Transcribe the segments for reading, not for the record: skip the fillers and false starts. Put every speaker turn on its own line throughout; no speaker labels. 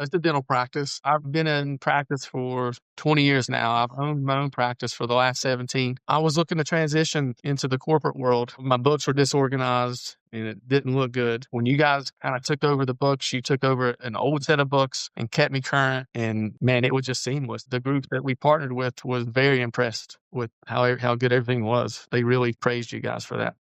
It's a dental practice. I've been in practice for 20 years now. I've owned my own practice for the last 17. I was looking to transition into the corporate world. My books were disorganized and it didn't look good. When you guys kind of took over the books, you took over an old set of books and kept me current. And man, it was just seamless. The group that we partnered with was very impressed with how good everything was. They really praised you guys for that.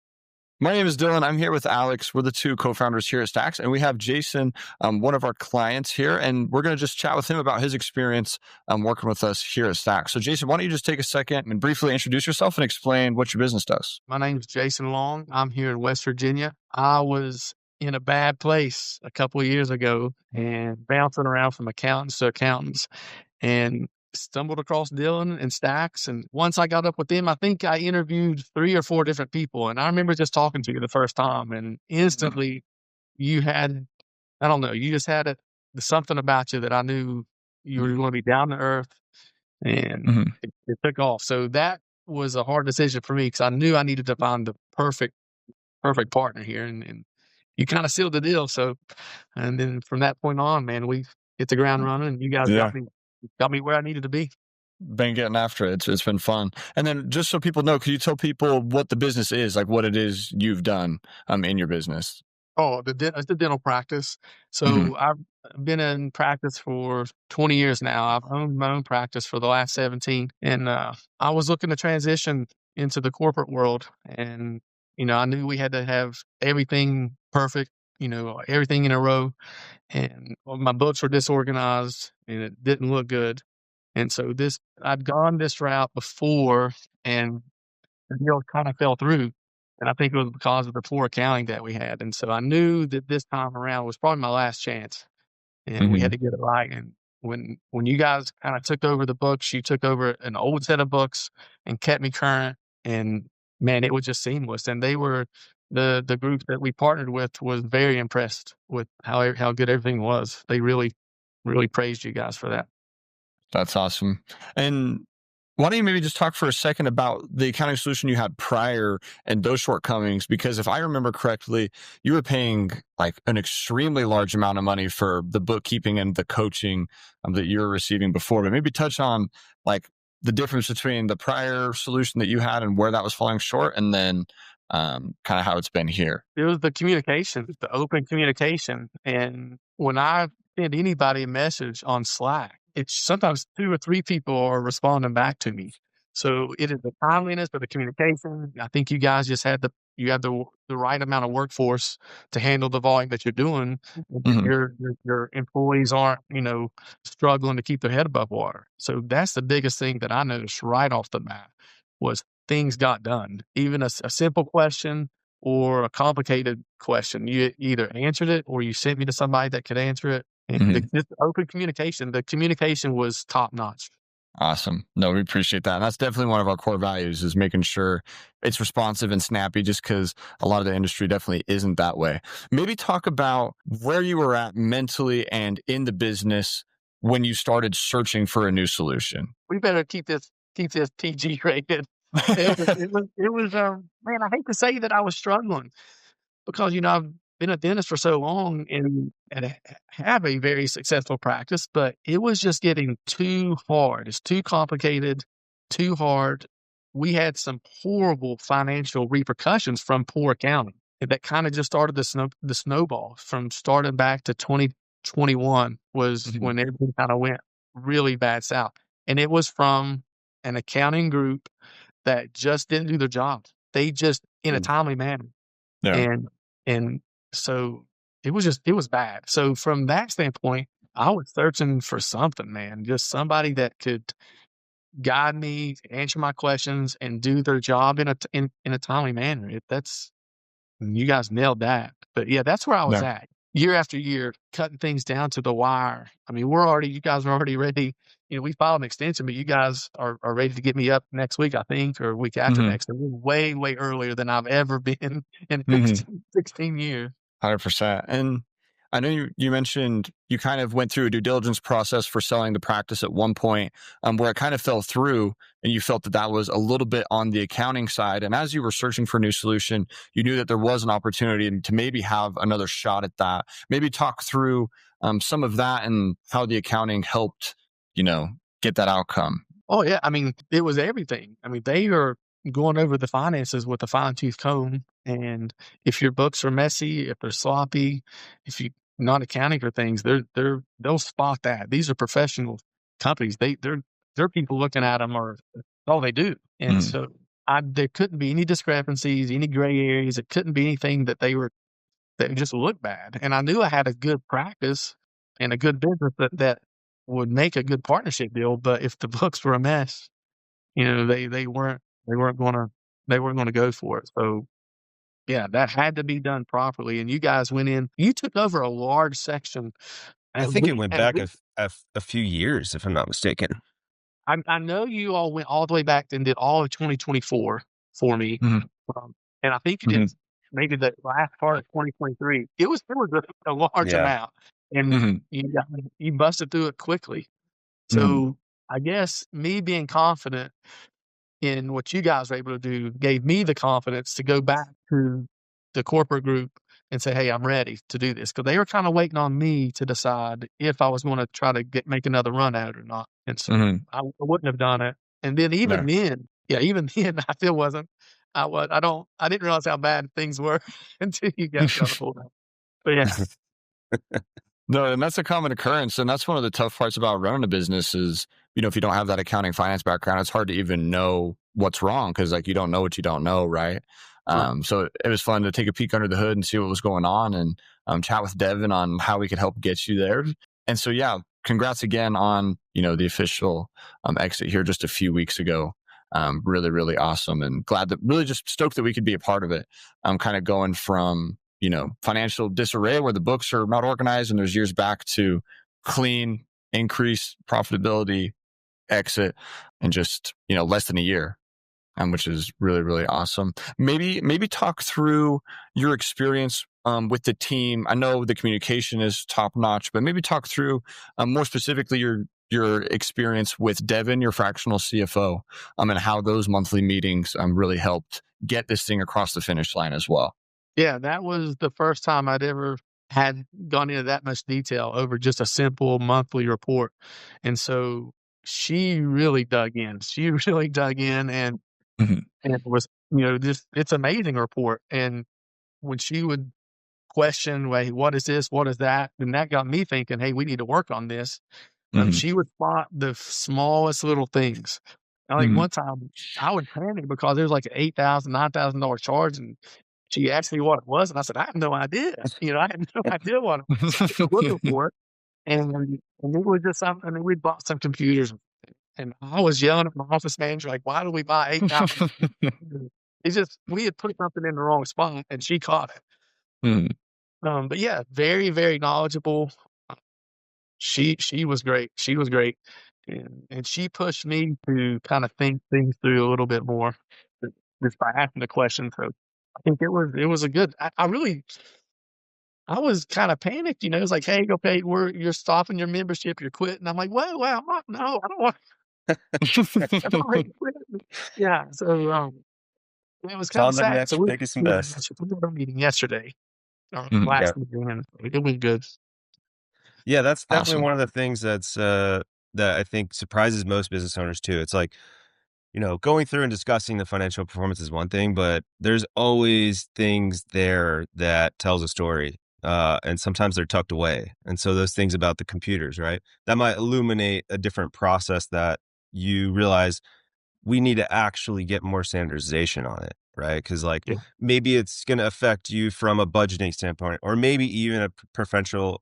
My name is Dylan. I'm here with Alex. We're the two co-founders here at STAXX, and we have Jason, one of our clients here, and we're going to just chat with him about his experience working with us here at STAXX. So Jason, why don't you just take a second and briefly introduce yourself and explain what your business does?
My name is Jason Long. I'm here in West Virginia. I was in a bad place a couple of years ago and bouncing around from accountants to accountants and stumbled across Dylan and STAXX. And once I got up with them, I think I interviewed 3 or 4 different people. And I remember just talking to you the first time and instantly you had, I don't know, you just had something about you that I knew you were going to be down to earth and it took off. So that was a hard decision for me because I knew I needed to find the perfect partner here. And you kind of sealed the deal. So, and then from that point on, man, we hit the ground running and you guys got me where I needed to be.
Been getting after it. It's been fun. And then just so people know, could you tell people what the business is, like what it is you've done in your business?
Oh, it's the dental practice. So I've been in practice for 20 years now. I've owned my own practice for the last 17. And I was looking to transition into the corporate world. And, I knew we had to have everything perfect, everything in a row. And my books were disorganized and it didn't look good. And so I'd gone this route before and the deal kind of fell through. And I think it was because of the poor accounting that we had. And so I knew that this time around was probably my last chance and we had to get it right. And when you guys kind of took over the books, you took over an old set of books and kept me current. And man, it was just seamless. And they were, the group that we partnered with was very impressed with how good everything was. They really, really praised you guys for that.
That's awesome. And why don't you maybe just talk for a second about the accounting solution you had prior and those shortcomings? Because if I remember correctly, you were paying like an extremely large amount of money for the bookkeeping and the coaching that you were receiving before. But maybe touch on like the difference between the prior solution that you had and where that was falling short, and then kind of how it's been here.
It was the communication, the open communication. And when I send anybody a message on Slack, it's sometimes 2 or 3 people are responding back to me. So it is the timeliness of the communication. I think you guys just had the right amount of workforce to handle the volume that you're doing. Your employees aren't, struggling to keep their head above water. So that's the biggest thing that I noticed right off the bat was things got done. Even a simple question or a complicated question, you either answered it or you sent me to somebody that could answer it. And the open communication, the communication was top notch.
Awesome. No, we appreciate that. And that's definitely one of our core values is making sure it's responsive and snappy, just because a lot of the industry definitely isn't that way. Maybe talk about where you were at mentally and in the business when you started searching for a new solution.
We better keep this PG rated. It was man, I hate to say that I was struggling because, I've been a dentist for so long and have a very successful practice, but it was just getting too hard. It's too complicated, too hard. We had some horrible financial repercussions from poor accounting that kind of just started the snowball from starting back to 2021 was when everything kind of went really bad south. And it was from an accounting group that just didn't do their job. They just in a timely manner. Yeah. And so it was bad. So from that standpoint, I was searching for something, man, just somebody that could guide me, answer my questions, and do their job in a timely manner. You guys nailed that. But yeah, that's where I was at. Year after year, cutting things down to the wire. I mean, you guys are already ready. We filed an extension, but you guys are ready to get me up next week, I think, or week after next. And we're way, way earlier than I've ever been in 16 years.
100%. And I know you mentioned you kind of went through a due diligence process for selling the practice at one point where it kind of fell through and you felt that was a little bit on the accounting side. And as you were searching for a new solution, you knew that there was an opportunity to maybe have another shot at that. Maybe talk through some of that and how the accounting helped, get that outcome?
Oh, yeah. I mean, it was everything. I mean, they are going over the finances with a fine-tooth comb, and if your books are messy, if they're sloppy, if you're not accounting for things, they'll spot that. These are professional companies. They're people looking at them are all they do. And
Mm,
so there couldn't be any discrepancies, any gray areas. It couldn't be anything that just looked bad. And I knew I had a good practice and a good business that would make a good partnership deal, but if the books were a mess, they weren't gonna they weren't gonna go for it. So, yeah, that had to be done properly, and you guys went in you took over a large section
I
at
think it
least
went
at
back
least
a few years, if I'm not mistaken.
I know you all went all the way back and did all of 2024 for me,
mhm,
um, and I think you did
mhm,
maybe the last part of 2023. It was a large
Yeah.
amount, and
mhm,
you busted through it quickly.
mhm,
So, I guess me being confident in what you guys were able to do gave me the confidence to go back to the corporate group and say, "Hey, I'm ready to do this," because they were kinda waiting on me to decide if I was gonna try to make another run at it or not, and so
mhm.
I wouldn't have done it, and then even
No.
then yeah, even then, I still wasn't I didn't realize how bad things were until you guys got a hold of it. But yeah.
No, and that's a common occurrence, and that's one of the tough parts about running a business is, if you don't have that accounting finance background, it's hard to even know what's wrong because, like, you don't know what you don't know, right?
Right.
So it was fun to take a peek under the hood and see what was going on, and chat with Devin on how we could help get you there. And so, yeah, congrats again on the official exit here just a few weeks ago. Really, really awesome, and glad that really just stoked that we could be a part of it. Kind of going from financial disarray where the books are not organized and there's years back to clean, increase profitability, exit, and just, less than a year. Which is really, really awesome. Maybe talk through your experience with the team. I know the communication is top notch, but maybe talk through more specifically your experience with Devin, your fractional CFO, and how those monthly meetings really helped get this thing across the finish line as well.
Yeah, that was the first time I'd ever had gone into that much detail over just a simple monthly report, and so she really dug in. She really dug in
Mhm,
and it was, just it's amazing report, and when she would question, "Wait, what is this? What is that?" And that got me thinking, "Hey, we need to work on this."
mhm,
She would spot the smallest little things. And, like,
mhm.
one time, I would panic because there was, like, an $8,000, $9,000 charge, and she asked me what it was, and I said, "I have no idea." I had no idea what it was. I was looking for it, and it was just something. I mean, we bought some computers, and I was yelling at my office manager, like, "Why do we buy 8,000 computers?" It's just we had put something in the wrong spot, and she caught it.
Mhm.
But yeah, very, very knowledgeable. She was great. She was great, and she pushed me to kinda think things through a little bit more j just by asking the question, so I think it was a good I was kinda panicked, it's like, "Hey, okay, you're stopping your membership, you're quitting." I'm like, "Well, I'm not no, I don't want I'm already quit." Yeah, so, it was kinda
On the
sad. So
next biggest and best.
we had our meeting yesterday, our
Mhm.
Yeah.
last meeting, and it went good.
Yeah, that's definitely
Awesome.
one of the things that I think surprises most business owners too. It's like, going through and discussing the financial performance is one thing, but there's always things there that tells a story. And sometimes they're tucked away. And so those things about the computers, right? That might illuminate a different process that you realize we need to actually get more standardization on it, right? Because like
Yeah.
maybe it's going to affect you from a budgeting standpoint, or maybe even a potential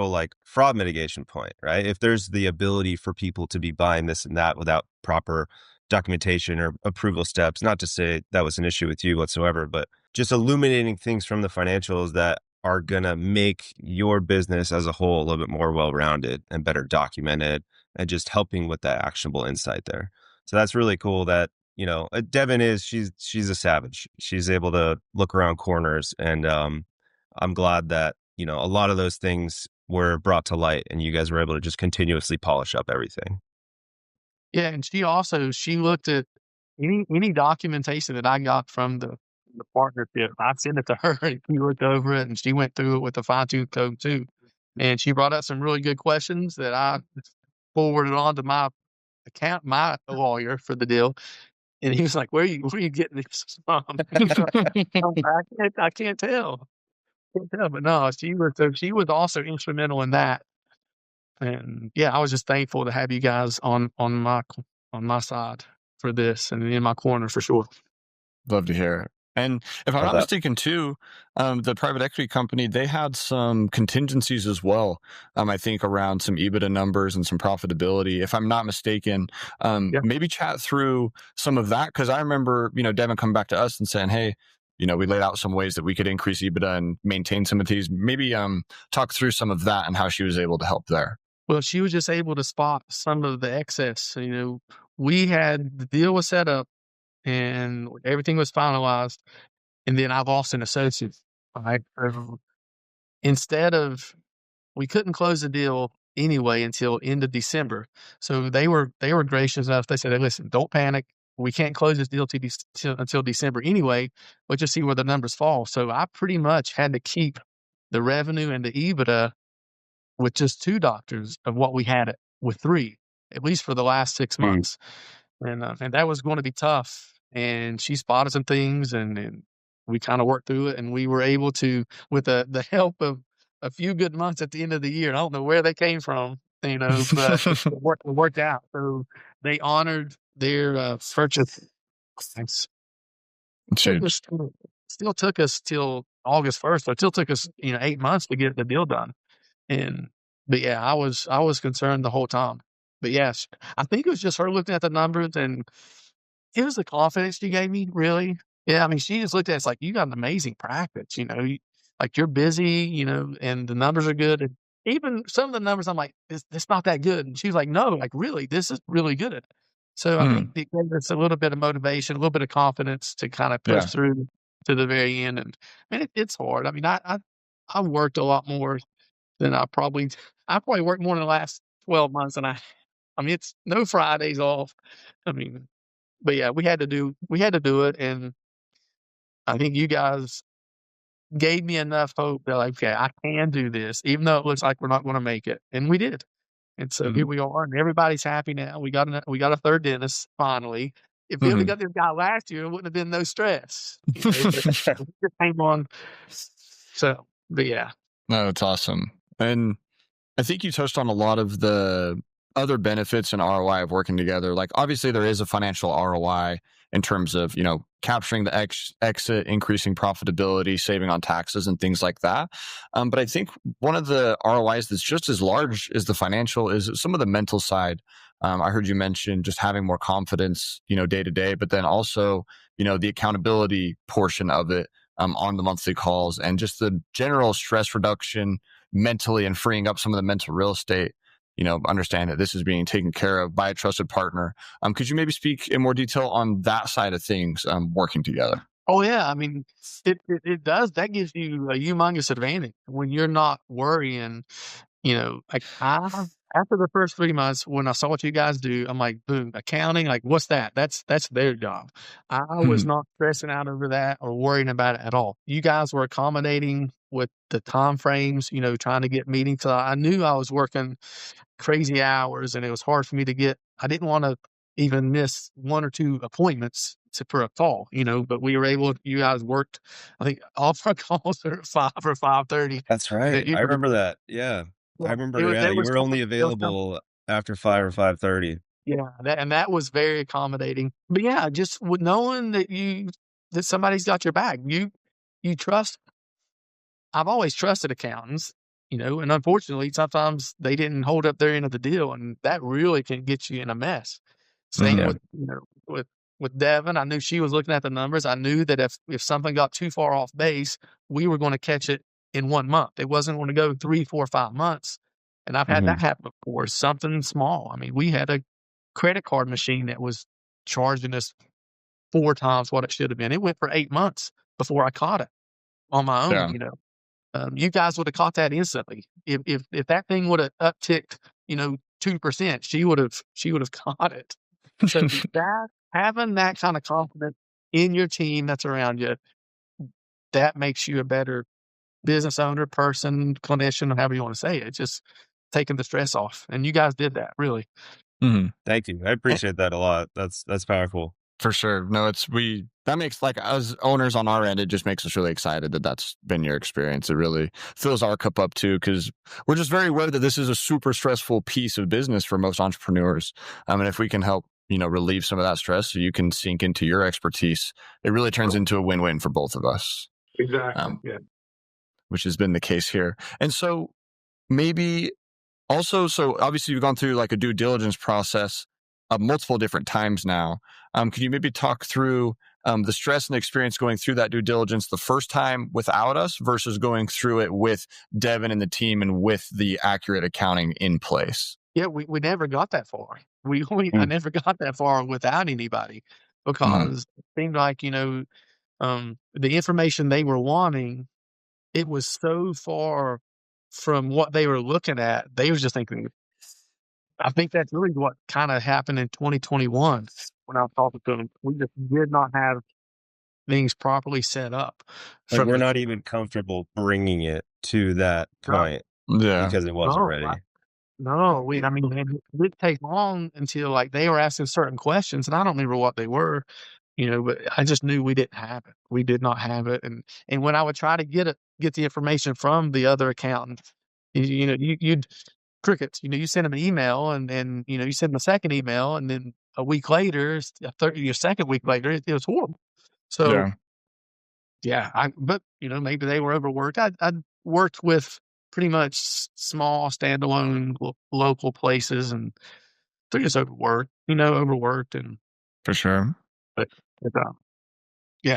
like fraud mitigation point, right? If there's the ability for people to be buying this and that without proper documentation or approval steps, not to say that was an issue with you whatsoever, but just illuminating things from the financials that are going to make your business as a whole a little bit more well-rounded and better documented and just helping with that actionable insight there. So that's really cool that, Devin she's a savage. She's able to look around corners and I'm glad that, a lot of those things were brought to light and you guys were able to just continuously polish up everything.
Yeah, and she looked at any documentation that I got from the partnership. I'd send it to her, and she looked over it, and she went through it with a fine-tooth comb too. And she brought up some really good questions that I forwarded on to my lawyer for the deal. And he was like, where are you getting this from? I can't tell. Can't tell. But no, she was also instrumental in that. And yeah, I was just thankful to have you guys on my side for this and in my corner for sure.
Love to hear it. And if I'm
Love
not
that.
mistaken, too, the private equity company, they had some contingencies as well. I think around some EBITDA numbers and some profitability. If I'm not mistaken,
Yeah.
maybe chat through some of that, because I remember, Devin coming back to us and saying, "Hey, we laid out some ways that we could increase EBITDA and maintain some of these." Maybe talk through some of that and how she was able to help there.
Well, she was just able to spot some of the excess. We had the deal was set up and everything was finalized. And then I've lost an associate. Right. So we couldn't close the deal anyway until end of December. So they were gracious enough. They said, "Hey, listen, don't panic. We can't close this deal until December anyway. We'll just see where the numbers fall." So I pretty much had to keep the revenue and the EBITDA with just 2 doctors of what we had it with 3, at least for the last 6 months. And that was going to be tough. And she spotted some things, and we kind of worked through it. And we were able to, with the help of a few good months at the end of the year. And I don't know where they came from, but it worked out. So they honored their purchase. Thanks. It was still took us till August 1st. So it still took us 8 months to get the deal done. But yeah, I was concerned the whole time. But yes, I think it was just her looking at the numbers, and it was the confidence she gave me, really. Yeah, I mean, she just looked at us like, "You got an amazing practice, like you're busy, and the numbers are good." And even some of the numbers, I'm like, "It's not that good." And she was like, "No, like really, this is really good." So I think it gave us a little bit of motivation, a little bit of confidence to kind of push
Yeah.
through to the very end. And it's hard. I mean, I worked a lot more than I probably worked more in the last 12 months than I mean, it's no Fridays off. I mean, but yeah, we had to do it. And I think you guys gave me enough hope that, like, okay, I can do this, even though it looks like we're not going to make it. And we did. And so here we are, and everybody's happy now. We got a third dentist finally. If we only got this guy last year, it wouldn't have been no stress. But it just came on. So, but yeah.
No, it's awesome. And I think you touched on a lot of the other benefits and ROI of working together. Like, obviously, there is a financial ROI in terms of, capturing the exit, increasing profitability, saving on taxes and things like that. But I think one of the ROIs that's just as large as the financial is some of the mental side. I heard you mention just having more confidence, day to day, but then also, the accountability portion of it on the monthly calls and just the general stress reduction mentally and freeing up some of the mental real estate, understand that this is being taken care of by a trusted partner. Could you maybe speak in more detail on that side of things, working together?
Oh yeah, I mean, it does. That gives you a humongous advantage when you're not worrying. Like after the first 3 months, when I saw what you guys do, I'm like, boom, accounting, like what's that? That's their job. I was not stressing out over that or worrying about it at all. You guys were accommodating with the time frames, trying to get meetings. So I knew I was working crazy hours, and it was hard for me to get. I didn't want to even miss 1 or 2 appointments for a call, but we were able. You guys worked. I think all of our calls are at 5 or 5:30.
That's right. I remember that. Yeah. I remember,
There
you
was
were only
there was some,
available after 5 or 5:30.
yeah, that was very accommodating. But yeah, just with knowing that somebody's got your back, you trust. I've always trusted accountants, and unfortunately, sometimes they didn't hold up their end of the deal, and that really can get you in a mess. Same
Mhm.
with, with Devin. I knew she was looking at the numbers. I knew that if something got too far off base, we were going to catch it in 1 month. It wasn't going to go 3, 4, 5 months. And I've had that happen before. Something small. I mean, we had a credit card machine that was charging us 4 times what it should have been. It went for 8 months before I caught it on my own.
Yeah.
You guys would have caught that instantly. If that thing would have upticked, 2%, she would have caught it. So that having that kind of confidence in your team that's around you, that makes you a better business owner, person, clinician, or however you want to say it. Just taking the stress off. And you guys did that, really.
Mm-hmm.
Thank you. I appreciate that a lot. That's powerful.
For sure. No, that makes, like, as owners on our end, it just makes us really excited that that's been your experience. It really fills our cup up too, because we're just very aware that this is a super stressful piece of business for most entrepreneurs. And if we can help, relieve some of that stress so you can sink into your expertise, it really turns into a win-win for both of us.
Exactly. Yeah.
Which has been the case here. And so maybe also, so obviously you've gone through like a due diligence process multiple different times now. Can you maybe talk through the stress and experience going through that due diligence the first time without us versus going through it with Devin and the team and with the accurate accounting in place?
Yeah, we never got that far. I never got that far without anybody, because it seemed like, the information they were wanting, it was so far from what they were looking at. They was just thinking, I think that's really what kind of happened in 2021 when I was talking to them. We just did not have things properly set up.
Like, we're not even comfortable bringing it to that point because it wasn't ready.
No, I mean, it didn't take long until, like, they were asking certain questions, and I don't remember what they were, but I just knew we didn't have it. We did not have it, and when I would try to get the information from the other accountant, you'd crickets. You send them an email, and then you send them a second email, and then a week later, your second week later, it was horrible. So but maybe they were overworked. I'd worked with pretty much small standalone local places, and they're just overworked, and
For sure.
but we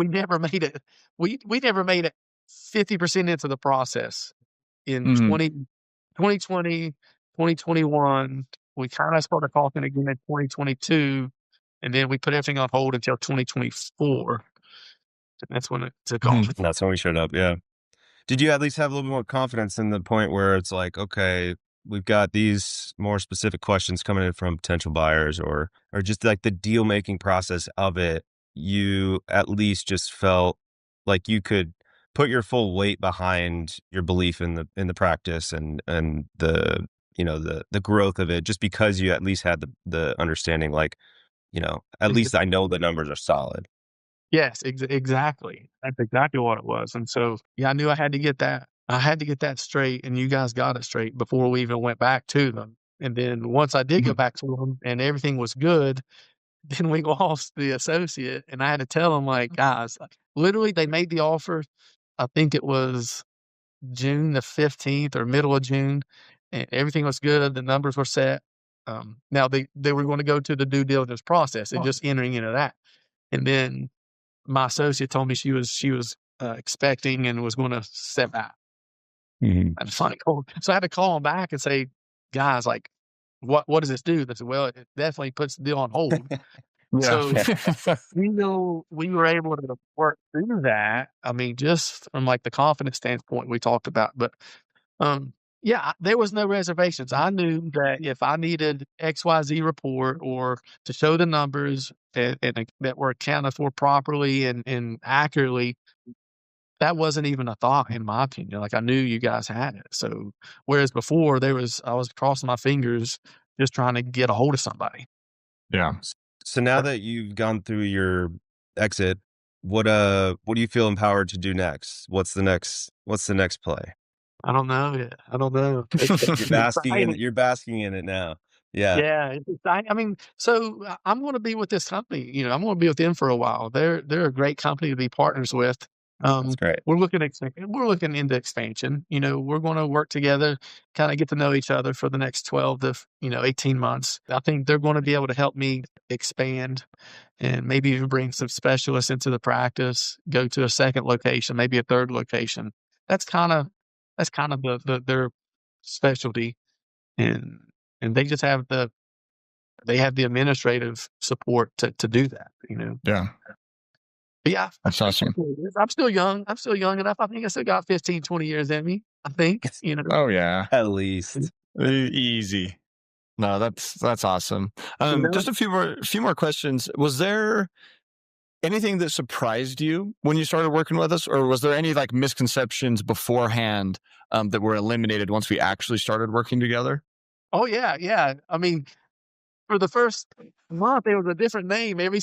never made it. We never made it 50% into the process in 2020, 2021. We kind of started talking again in 2022, and then we put everything on hold until 2024. That's when it took off.
That's when we showed up. Yeah. Did you at least have a little bit more confidence in the point where it's like, okay, we've got these more specific questions coming in from potential buyers, or just like the deal making process of it? You at least just felt like you could put your full weight behind your belief in the practice and the the growth of it, just because you at least had the understanding, like, at least I know the numbers are solid.
Yes, exactly. That's exactly what it was. And so, I knew I had to get that. I had to get that straight, and you guys got it straight before we even went back to them. And then once I did go back to them and everything was good, then we lost the associate, and I had to tell them, like, guys, literally, they made the offer. I think it was June the 15th or middle of June, and everything was good. The numbers were set. Now they were going to go to the due diligence process and just entering into that. And then my associate told me she was expecting and was going to step out. I had to so I had to call them back and say, guys, like, what does this do? They said, well, it definitely puts the deal on hold. So we were able to work through that. I mean, just from like the confidence standpoint we talked about, but there was no reservations. I knew that if I needed XYZ report or to show the numbers and that were accounted for properly and accurately, that wasn't even a thought in my opinion. Like, I knew you guys had it. So whereas before I was crossing my fingers just trying to get a hold of somebody.
Yeah.
So now that you've gone through your exit, what do you feel empowered to do next? What's the next play?
I don't know yet. I don't know.
You're basking in it now. Yeah.
Yeah, it's exciting. I mean, so I'm going to be with this company. I'm going to be with them for a while. They're a great company to be partners with.
That's great.
We're looking into expansion. We're going to work together, kind of get to know each other for the next 12 to 18 months. I think they're going to be able to help me expand and maybe even bring some specialists into the practice, go to a second location, maybe a third location. That's kind of their specialty, and they just have the administrative support to do that.
Yeah.
But yeah,
that's awesome.
I'm still young. I'm still young enough. I think I still got 15, 20 years in me. I think,
Oh yeah,
at least
easy. No, that's awesome. Just a few more questions. Was there anything that surprised you when you started working with us, or was there any like misconceptions beforehand that were eliminated once we actually started working together?
Oh, yeah, yeah. I mean, for the first month, it was a different name every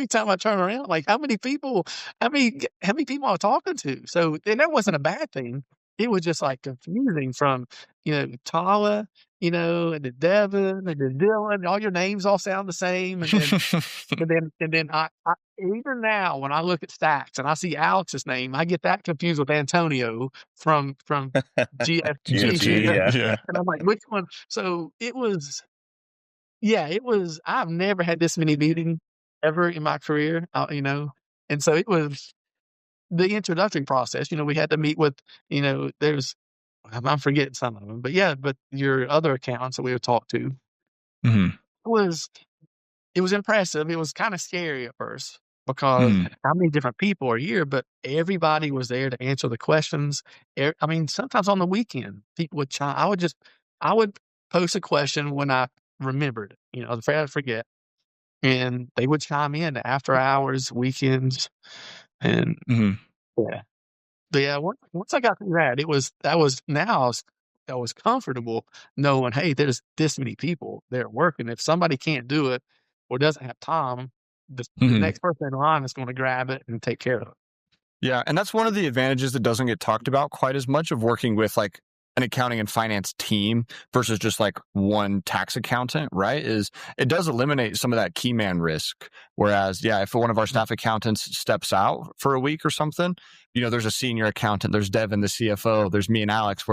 time I turn around. Like, how many people I'm talking to? So, and that wasn't a bad thing. It was just, like, confusing from, Tala, and then Devin, and then Dylan, all your names all sound the same, and then I even now, when I look at STAXX and I see Alex's name, I get that confused with Antonio from GFG,
GFG, yeah.
Yeah.
and I'm like, "Which one?" So, it was I've never had this many meetings ever in my career, and so it was the introductory process. We had to meet with, there's I'm forgetting some of them, but your other accounts that we would talk to
Hmm.
was it was impressive. It was kinda scary at first because
Hmm.
how many different people are here, but everybody was there to answer the questions. I mean, sometimes on the weekend, people would chime I would post a question when I remembered, afraid I'd forget, and they would chime in after hours, weekends, and
Hmm.
yeah. But yeah, once I got through that, now I was comfortable knowing, hey, there's this many people there working. If somebody can't do it or doesn't have time, the
Hmm.
next person in line is going to grab it and take care of it.
Yeah. And that's one of the advantages that doesn't get talked about quite as much of working with like an accounting and finance team versus just like one tax accountant, right? Is it does eliminate some of that key man risk. Whereas, yeah, if one of our staff accountants steps out for a week or something, there's a senior accountant, there's Devin, the CFO, there's me and Alex,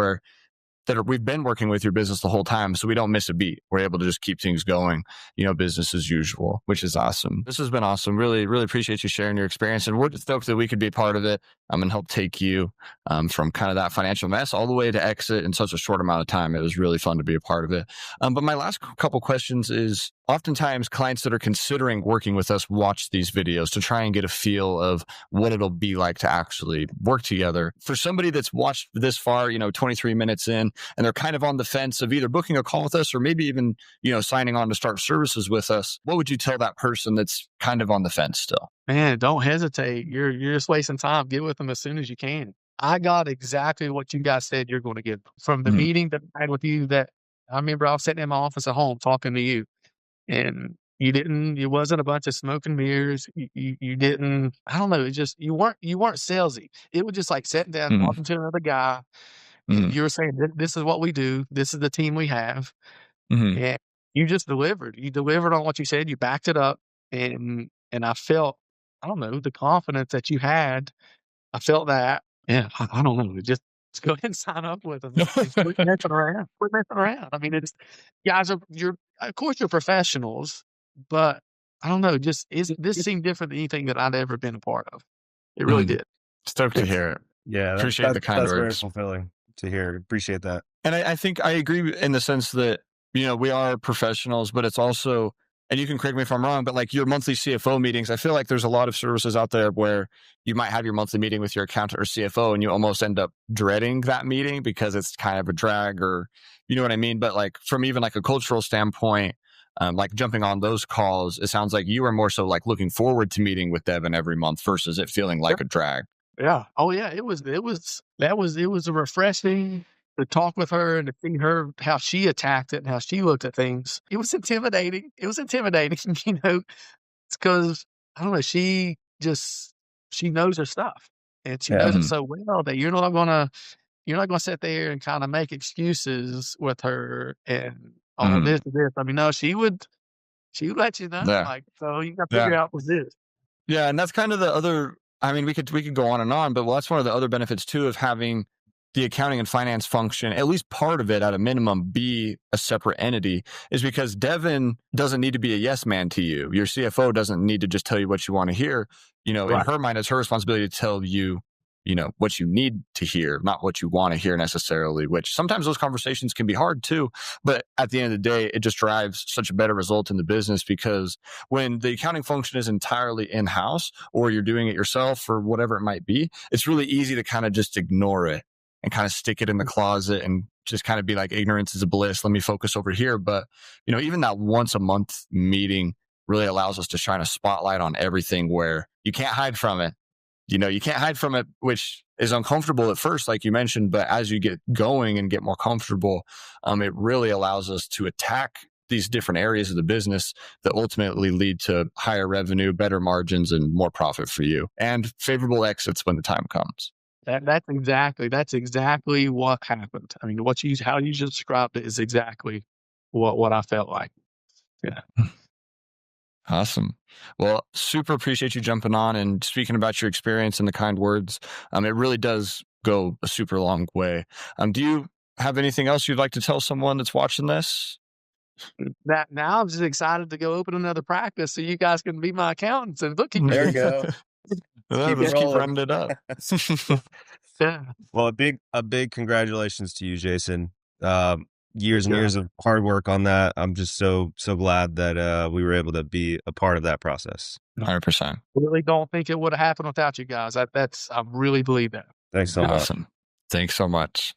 we've been working with your business the whole time, so we don't miss a beat. We're able to just keep things going, business as usual, which is awesome. This has been awesome. Really, really appreciate you sharing your experience, and we're just stoked that we could be part of it and help take you from kind of that financial mess all the way to exit in such a short amount of time. It was really fun to be a part of it. But my last couple questions is, oftentimes clients that are considering working with us watch these videos to try and get a feel of what it'll be like to actually work together. For somebody that's watched this far, 23 minutes in, and they're kind of on the fence of either booking a call with us or maybe even, signing on to start services with us, what would you tell that person that's kind of on the fence still?
Man, don't hesitate. You're just wasting time. Get with them as soon as you can. I got exactly what you guys said you're going to get from the
Mhm.
meeting that I had with you. That I remember I was sitting in my office at home talking to you. And it wasn't a bunch of smoke and mirrors. You didn't, I don't know, it just, you weren't salesy. It was just like sitting down,
Mhm.
talking to another guy, and
Mhm.
you were saying, This is what we do. This is the team we have."
Mhm.
And you just delivered. You delivered on what you said. You backed it up. And I felt, I don't know, the confidence that you had. I felt that. Yeah, I don't know. Just go ahead and sign up with them and quit messing around. Quit messing around. I mean, guys of course you're professionals, but I don't know, this seemed different than anything that I'd ever been a part of. It really
Mhm.
did.
Stoked to hear it.
Yeah,
Appreciate the kind
that's very
words.
fulfilling to hear. Appreciate that.
And I think I agree in the sense that, we are professionals, but it's also, and you can correct me if I'm wrong, but like your monthly CFO meetings, I feel like there's a lot of services out there where you might have your monthly meeting with your accountant or CFO and you almost end up dreading that meeting because it's kind of a drag, or, you know what I mean? But like from even like a cultural standpoint, like jumping on those calls, it sounds like you are more so like looking forward to meeting with Devin every month versus it feeling like a drag.
Yeah. Oh yeah, it was a refreshing to talk with her and to see her how she attacked it and how she looked at things. It was intimidating. It was intimidating, it's because I don't know, she knows her stuff and she
Yeah.
knows it
Mhm.
so well that you're not gonna sit there and kinda make excuses with her and, "Oh,
Mhm.
this and this." I mean, no, she would let you know,
Yeah.
like, "So you gotta
Yeah.
figure out what's this."
Yeah, and that's kind of the other, I mean, we could go on and on, but that's one of the other benefits too of having the accounting and finance function, at least part of it at a minimum, be a separate entity, is because Devin doesn't need to be a yes man to you. Your CFO doesn't need to just tell you what you want to hear. In
Right.
her mind, it's her responsibility to tell you, what you need to hear, not what you want to hear necessarily, which sometimes those conversations can be hard too. But at the end of the day, it just drives such a better result in the business, because when the accounting function is entirely in-house or you're doing it yourself or whatever it might be, it's really easy to kind of just ignore it and kind of stick it in the closet and just kind of be like, ignorance is a bliss. Let me focus over here. But, even that once a month meeting really allows us to shine a spotlight on everything where you can't hide from it. You can't hide from it, which is uncomfortable at first, like you mentioned, but as you get going and get more comfortable, it really allows us to attack these different areas of the business that ultimately lead to higher revenue, better margins, and more profit for you, and favorable exits when the time comes.
That's exactly what happened. I mean, how you just described it is exactly what I felt like. Yeah.
Awesome. Well, super appreciate you jumping on and speaking about your experience and the kind words. It really does go a super long way. Do you have anything else you'd like to tell someone that's watching this?
That now I'm just excited to go open another practice so you guys can be my accountants and bookkeepers.
There you go.
Let's keep running it up.
Yeah.
Well, a big congratulations to you, Jason. Years and
Yeah.
years of hard work on that. I'm just so glad that we were able to be a part of that process.
100%.
Really don't think it would have happened without you guys. I really believe that.
Thanks so much.
Awesome. Thanks so much.